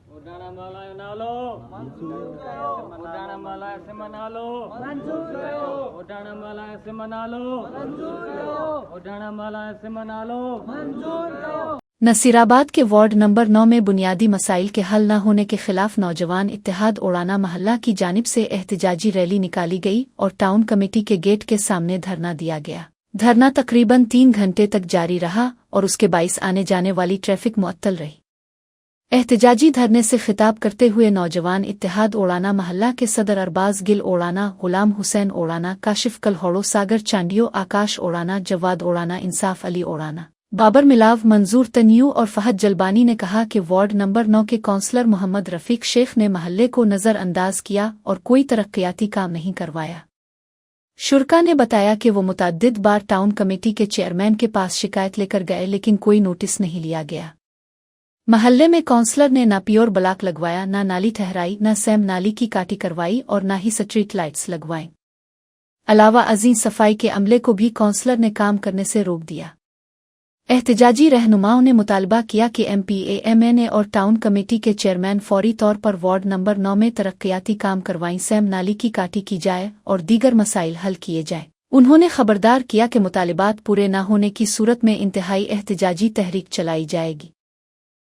उड़ाना माला मना लो, उड़ाना माला से मना लो, उड़ाना माला से मना लो, उड़ाना माला से मना लो। नसीराबाद के वार्ड नंबर 9 में बुनियादी मसाइल के हल न होने के खिलाफ नौजवान इत्तेहाद ओड़ाना महल्ला की जानिब से एहतजाजी रैली निकाली गई और टाउन कमेटी के गेट के सामने धरना दिया गया। धरना तकरीबन 3 घंटे तक जारी रहा और उसके बाइस आने जाने वाली ट्रैफिक मुअत्तल रही। एहतजाजी धरने से खिताब करते हुए नौजवान इत्तेहाद ओड़ाना महल्ला के सदर अरबाज गिल ओड़ाना, गुलाम हुसैन ओड़ाना, काशिफ कलहोड़ो, सागर चांडियो, आकाश ओड़ाना, जवाद ओड़ाना, इंसाफ अली ओड़ाना, बाबर मिलाव, मंजूर तन्यू और फहद जलबानी ने कहा कि वार्ड नंबर 9 के काउंसलर मोहम्मद रफीक शेख ने महल्ले को नज़रअंदाज किया और कोई तरक्याती काम नहीं करवाया। शुरका ने बताया कि वो मुतअद्दिद बार टाउन कमेटी के चेयरमैन के पास शिकायत लेकर गए लेकिन कोई नोटिस नहीं लिया गया। महल्ले में काउंसलर ने ना प्योर ब्लॉक लगवाया, ना नाली ठहराई, ना सैम नाली की काटी करवाई और ना ही स्ट्रीट लाइट्स लगवाईं। अलावा अजीम सफाई के अमले को भी काउंसलर ने काम करने से रोक दिया। एहतजाजी रहनुमाओं ने मुतालबा किया कि MPA, MNA और टाउन कमेटी के चेयरमैन फौरी तौर पर वार्ड नंबर 9 में तरक्याती काम करवाएं, सैम नाली की काटी की जाए और दीगर मसाइल हल किए जाएं। उन्होंने खबरदार किया कि मुतालिबात पूरे न होने की सूरत में इंतहाई एहतजाजी तहरीक चलाई जाएगी।